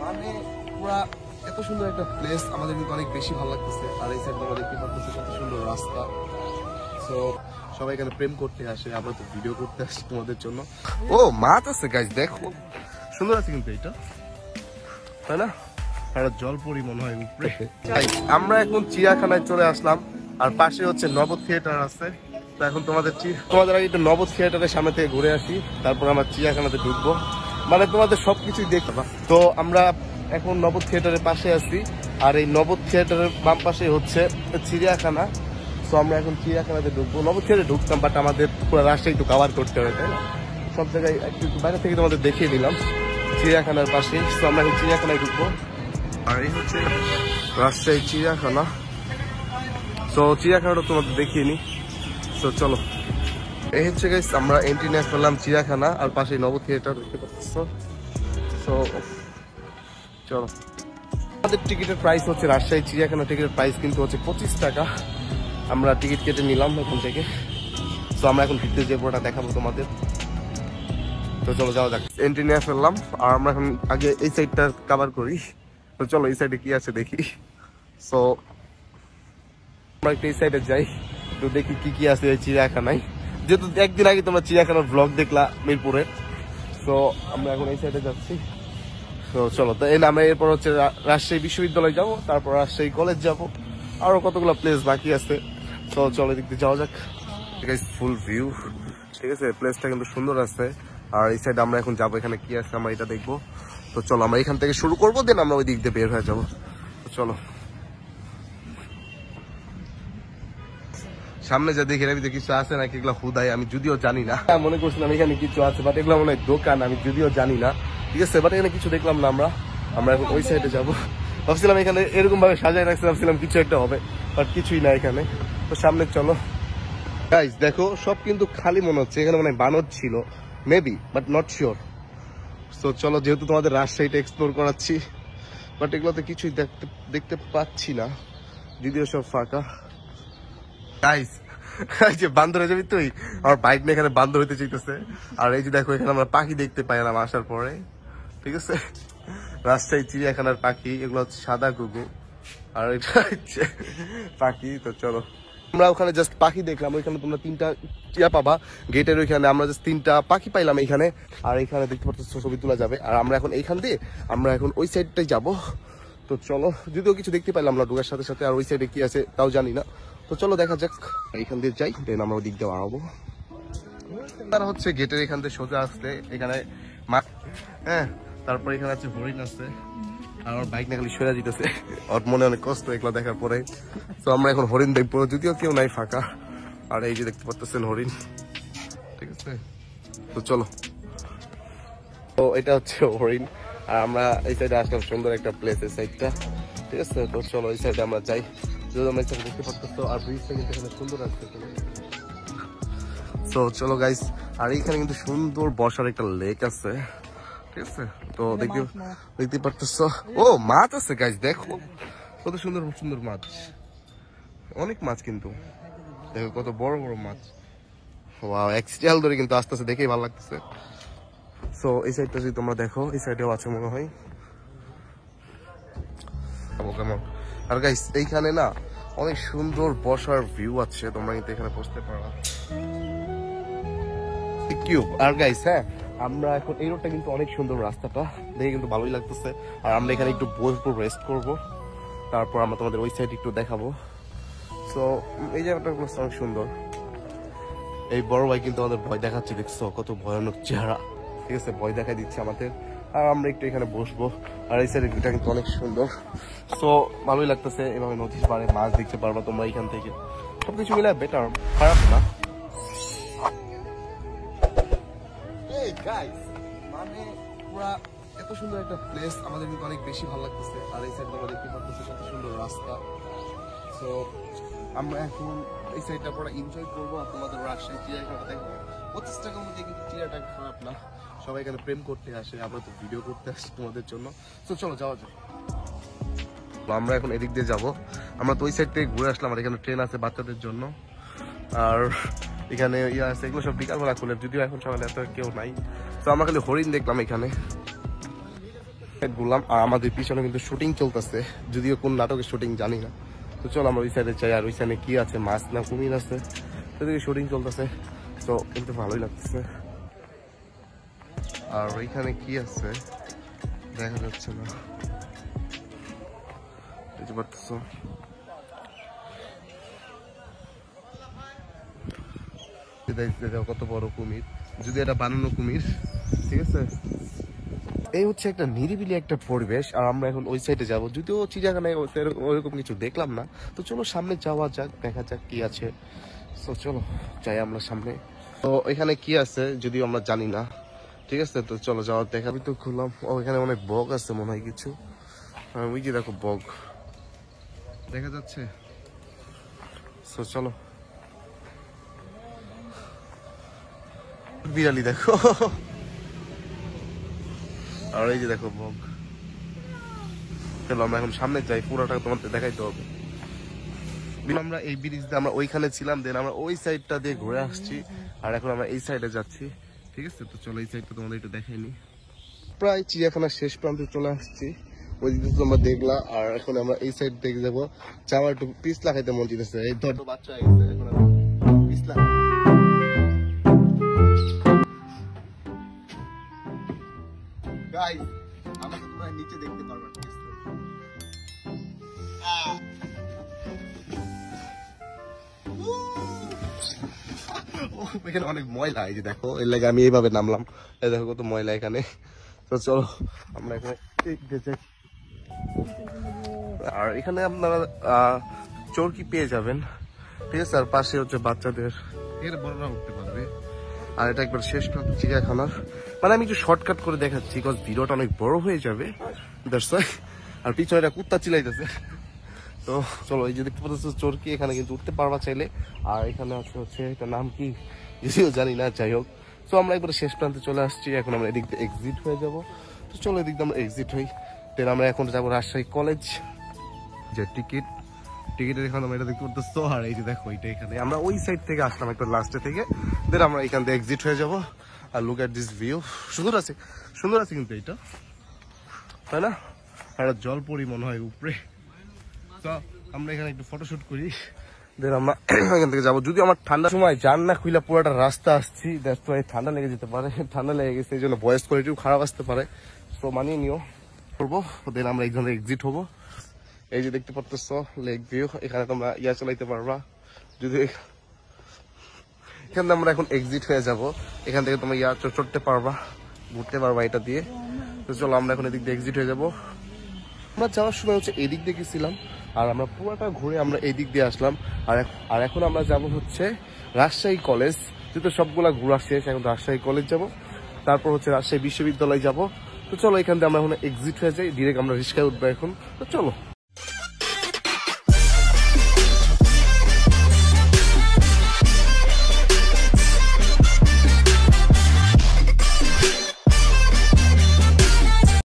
মানে পুরা এত সুন্দর একটা প্লেস আমাদের কিন্তু অনেক বেশি ভালো লাগতেছে। আর এই সাইড আমরা দেখতে পাচ্ছি কত সুন্দর রাস্তা। সো সবাই এখানে প্রেম করতে আসে, আমরা তো ভিডিও করতে আসছি তোমাদের জন্য। ও মাছ আছে গাইস, দেখো সুন্দর আছে কিন্তু এটা, তাই না? আর জলপরি মনে হয় উপরে। আমরা এখন চিড়িয়াখানায় চলে আসলাম, আর পাশে হচ্ছে নবদ থিয়েটার আছে। তো এখন তোমাদের আগে একটু নবদ থিয়েটারের সামনে থেকে ঘুরে আসি, তারপর আমরা চিড়িয়াখানাতে ঢুকবো, মানে তোমাদের সবকিছুই দেখবা। তো আমরা এখন নবদ থিয়েটারের পাশে আছি, আর এই নবদ থিয়েটারের বাম পাশে হচ্ছে চিড়িয়াখানা। তো আমরা এখন চিড়িয়াখানাতে ঢুকবো। নবদ থিয়েটারে ঢুকতাম, বাট আমাদের পুরো রাস্তায় একটু কভার করতে হবে, তাই না? সব জায়গায় একটু বাইরে থেকে তোমাদের দেখিয়ে দিলাম চিড়িয়াখানার পাশে। তো আমরা এখন চিড়িয়াখানায় ঢুকবো, আর এই হচ্ছে রাজশাহী চিড়িয়াখানা। তো চিড়িয়াখানাটা তোমাদের দেখিয়ে নি। তো চলো, এই হচ্ছে গাইস আমরা এন্ট্রি নিয়ে ফেললাম চিড়িয়াখানা, আর পাশে নবদ থিয়েটার দেখতে পাচ্ছ। তো চলো, আমাদের টিকিটের প্রাইস হচ্ছে, রাজশাহী চিড়িয়াখানা টিকিটের প্রাইস কিন্তু হচ্ছে 25 টাকা। আমরা টিকিট কেটে নিলাম এখান থেকে। তো আমরা এখন ভিতরে যে পুরোটা দেখাবো তোমাদের। তো চলো যাওয়া যাক, এন্ট্রি নিয়ে ফেললাম, আর আমরা এখন আগে এই সাইডটা কভার করি। তো চলো এই সাইডে কি আছে দেখি। সো আমরা একটু এই সাইডে যাই, তো দেখি কি কি আছে এই চিড়িয়াখানায়। যেহেতু একদিন আগে তোমরা চিড়িয়াখানার ব্লগ দেখলা মিরপুরের, তো আমরা এখন এই সাইডে যাচ্ছি। তো চলো, তো আমরা এরপর হচ্ছে রাজশাহী বিশ্ববিদ্যালয় যাবো, তারপর রাজশাহী কলেজ যাবো, আরো কতগুলো প্লেস বাকি আছে। তো চলো দেখতে যাওয়া যাক। ঠিক আছে, ফুল ভিউ, ঠিক আছে, প্লেসটা কিন্তু সুন্দর আছে। আর এই সাইডে আমরা এখন যাবো, এখানে কি আছে আমরা এটা দেখবো। তো চলো আমরা এখান থেকে শুরু করবো, দেন আমরা ওই দিক দিয়ে বের হয়ে যাবো। তো চলো, সামনে যা দেখি এর কিছু আছে নাকি এগুলো হুদাই, আমি যদিও জানি না। মনে করছিলাম এখানে কিছু আছে, বাট এগুলো মনে হয় দোকান, আমি যদিও জানি না। ঠিক আছে, বাট এখানে কিছু দেখলাম না। আমরা এখন ওই সাইডে যাবো। ভাবছিলাম এখানে এরকম ভাবে সাজায় রাখছিলাম, ভাবছিলাম কিছু একটা হবে, বাট কিছুই না এখানে। তো সামনে চলো গাইস, দেখো সব কিন্তু খালি মনে হচ্ছে, এখানে মনে হয় বানর ছিল মেবি, বাট নট শিওর। তো চলো, যেহেতু তোমাদের রাজশাহীটা এক্সপ্লোর করাচ্ছি, বাট এগুলোতে কিছুই দেখতে পাচ্ছি না, যদিও সব ফাঁকা। গাইস, এই যে বান্দর হয়ে যাবি তুই, আমার বাইক নিয়ে এখানে বান্দর হইতে চাইতেছে। আর এই যে দেখো এখানে আমরা পাখি দেখতে পাইলাম আসার পরে। ঠিক আছে, রাজশাহী চিড়িয়াখানার পাখি, এগুলো হচ্ছে সাদা ঘুঘু, আর এটা হচ্ছে পাখি। তো চলো, আমরা ওখানে জাস্ট পাখি দেখলাম, ওইখানে তোমরা 3টা টিয়া পাবা গেটের ওইখানে। আমরা জাস্ট 3টা পাখি পাইলাম এইখানে, আর এইখানে দেখতে পাচ্ছ ছবি তোলা যাবে। আর আমরা এখন এইখান দিয়ে আমরা এখন ওই সাইডটাই যাবো। তো চলো, যদিও কিছু দেখতে পাইলাম না ঢোকার সাথে সাথে, আর ওই সাইডে কি আছে তাও জানি না। তো চলো দেখা যাক, এইখান দিয়ে যাই, দেন আমরা ওই দিক দিয়ে আনবো। তারা হচ্ছে গেটের এখান দিয়ে সোজা আসলে এখানে হ্যাঁ, তারপর এখানে আছে হরিণ আছে, আর আমার বাইক না খালি সরে যেতেছে, ওর মনে অনেক কষ্ট এগুলো দেখার পরে। তো আমরা এখন হরিণ দেখবো, যদিও কেউ নাই, ফাঁকা। আর এই যে দেখতে পাচ্ছেন হরিণ, ঠিক আছে। তো চলো, তো এটা হচ্ছে হরিণ, আর আমরা এই সাইডে আসলাম, সুন্দর একটা প্লেস এই সাইডটা, ঠিক আছে। তো চলো এই সাইডে আমরা যাই, যদি আমরা এই সাইডে দেখতে পাচ্ছি। আর ব্রিজটা কিন্তু এখানে সুন্দর আছে। তো চলো গাইস, আর এইখানে কিন্তু সুন্দর বসার একটা লেক আছে, ঠিক আছে। তো দেখতে পারতেছ, ও মাছ আছে গাইস, দেখো কত সুন্দর সুন্দর মাছ, অনেক মাছ কিন্তু, দেখো কত বড় বড় মাছ। ওয়াও, এক্সট্রাল ধরে কিন্তু আস্তে আস্তে দেখেই ভালো লাগতেছে। সো এই সাইডটা যদি তোমরা দেখো, এই সাইডেও আছে মনে হয়। কেমন, আর গাইস এইখানে না অনেক সুন্দর বসার ভিউ আছে, তোমরা কিন্তু এখানে বসতে পারো। আর গাইস হ্যাঁ, আমরা এখন এই রোডটা কিন্তু অনেক সুন্দর, রাস্তাটা দেখে কিন্তু ভালোই লাগতেছে। আর আমরা এখানে একটু বসবো, রেস্ট করবো, তারপর আমরা তোমাদের ওই সাইড একটু দেখাবো। তো এই জায়গাটা অনেক সুন্দর। এই বড় ভাই কিন্তু আমাদের ভয় দেখাচ্ছে, দেখছো কত ভয়ানক চেহারা, ঠিক আছে, ভয় দেখা দিচ্ছে আমাদের। আর আমরা একটু এখানে বসবো, আর এই সাইডের ভিউটা কিন্তু অনেক সুন্দর। তো ভালোই লাগতেছে, এভাবে নদীর পাড়ে মাছ দেখতে পারবা তোমরা এখান থেকে, সবকিছু মিলে বেটার, খারাপ না। মানে পুরা এত সুন্দর একটা প্লেস আমাদের কিন্তু অনেক বেশি ভালো লাগতেছে। আর এই সাইডে আমরা দেখতে পাচ্ছি কত সুন্দর রাস্তা। তো আমরা এখন এই সাইডটা পুরো এনজয় করবো, আর তোমাদের রাজশাহী চিড়িয়াখানা দেখবো। 25 টাকার মধ্যে কিন্তু চিড়িয়াখানা খারাপ না, সবাই এখানে প্রেম করতে আসে, আমরা তো ভিডিও করতে আসছি তোমাদের জন্য। তো চলো যাওয়া যাক। আমরা এখন এদিক দিয়ে যাবো, আমরা তো ওই সাইড থেকে ঘুরে আসলাম, আর এখানে ট্রেন আছে বাচ্চাদের জন্য। আর এখানে ইয়ে আছে, এগুলো সব বিকালবেলা খুলে, যদিও এখন সকালে এত কেউ নাই। তো আমরা খালি হরিণ দেখলাম এখানে। বললাম, আর আমাদের পিছনে কিন্তু শুটিং চলতেছে, যদিও কোন নাটকের শুটিং জানি না। তো চলো আমরা ওই সাইডে যাই। আর ওই সাইডে কি আছে, মাছ না কুমির আছে, সেদিকে শুটিং চলতেছে, তো কিন্তু ভালোই লাগতেছে। আর ওইখানে কি আছে দেখা যাচ্ছে না, বুঝতে পারতেছো? কত বড় কুমির, যদি এটা বানানো কুমির, ঠিক আছে। এই হচ্ছে একটা নিরিবিলি একটা পরিবেশ। আর আমরা এখন ওই সাইডে যাবো, যদিও চিড়িয়াখানায় ওইরকম কিছু দেখলাম না। তো চলো সামনে যাওয়া যাক, দেখা যাক কি আছে। তো চলো যাই আমরা সামনে। তো এখানে কি আছে যদিও আমরা জানি না, ঠিক আছে। তো চলো যাওয়ার দেখা। আমি তো খুললাম, ও এখানে অনেক বগ আছে মনে হয় কিছু। ওই যে দেখো বগ দেখা যাচ্ছে। তো চলো, বিড়ালি দেখো, আর এই যে দেখো বগ। চলো আমরা এখন সামনে যাই, পুরোটা তোমাদের দেখাইতে হবে। আমরা এই ব্রিজ দিয়ে আমরা ওইখানে ছিলাম, দেন আমরা ওই সাইডটা দিয়ে ঘুরে আসছি, আর এখন আমরা এই সাইডে যাচ্ছি, ঠিক আছে। তো চলো এই সাইডটা তোমাদের একটু দেখাইনি। প্রায় চিড়িয়াখানার শেষ প্রান্তে চলে আসছি, ওই দিকে তোমরা দেখলা। আর এখন আমরা এই সাইড দেখে যাবো, যাওয়ার একটু পিছলা খাইতে মন চাইতেছে। এই ধর বাচ্চা হয়ে গেছে, এখন পিছলা। গাইস আমাকে তোমরা নিচে দেখতে পারবে, ঠিক আছে। এখানে অনেক ময়লা, এই যে দেখো, এর লাগে আমি এইভাবে নামলাম। এই দেখো কত ময়লা এখানে। তো চলো আমরা এখানে যাই। আর এখানে আপনারা চরকি পেয়ে যাবেন, ঠিক আছে। আর পাশে হচ্ছে বাচ্চাদের, এর বড়রা উঠতে পারবে। আর এটা একবার শেষ প্রান্ত চিড়িয়াখানার। মানে আমি একটু শর্টকাট করে দেখাচ্ছি, বিকজ ভিডিওটা অনেক বড় হয়ে যাবে। আর পিছনে একটা কুত্তা চিলাইতেছে। তো চলো, এই যে দেখতে পাচ্ছ চরকি, এখানে কিন্তু উঠতে পারবা চাইলে। আর এখানে হচ্ছে এটা নাম কি যদিও জানি না, যাই হোক। তো আমরা একবার শেষ প্রান্তে চলে আসছি, এখন আমরা এদিক দিয়ে এক্সিট হয়ে যাব। তো চলো এদিক দিয়ে আমরা এক্সিট হই, দেন আমরা এখন যাবো রাজশাহী কলেজ। যে টিকিটের এখানে আমরা এটা দেখতে পাচ্ছি। আর এই যে দেখো এটা, এখানে আমরা ওই সাইড থেকে আসলাম একবার লাস্টে থেকে, দেন আমরা এখান থেকে এক্সিট হয়ে যাব। আর লুক এট দিস ভিউ, সুন্দর আছে, সুন্দর আছে কিন্তু এটা, তাই না? একটা জল পরি মনে হয় উপরে। তো আমরা এখানে একটু ফটোশুট করি, দেন আমরা এখান থেকে যাবো। যদি আমার ঠান্ডার সময় জানলা খুলে পুরোটা রাস্তা আসছি, ঠান্ডা লেগে যেতে পারে, ঠান্ডা লেগে গেছে, এই জন্য ভয়েস কোয়ালিটিও খারাপ আসতে পারে। তো মানিয়ে নিও করবো। দেন আমরা এখান থেকে এক্সিট হবো। এই যে দেখতে পাচ্ছ লেক ভিউ, এখানে তোমরা ইয়া চালাইতে পারবা। যদি এখান থেকে আমরা এখন এক্সিট হয়ে যাব, এখান থেকে তোমরা ইয়া চড়তে পারবা, ঘুরতে পারবা এটা দিয়ে। তো চলো আমরা এখন এদিক দিয়ে এক্সিট হয়ে যাবো। আমরা যাওয়ার সময় হচ্ছে এদিক দিয়ে গেছিলাম, আর আমরা পুরোটা ঘুরে আমরা এই দিক দিয়ে আসলাম। আর এখন আমরা যাব হচ্ছে রাজশাহী কলেজ, যেহেতু সবগুলা ঘোরা শেষ, এখন রাজশাহী কলেজ যাব, তারপর হচ্ছে রাজশাহী বিশ্ববিদ্যালয় যাব। তো চলো এখান থেকে আমরা এখন এক্সিট হয়ে যাই, ডিরেক্ট আমরা রিক্সায় উঠবো এখন। তো চলো।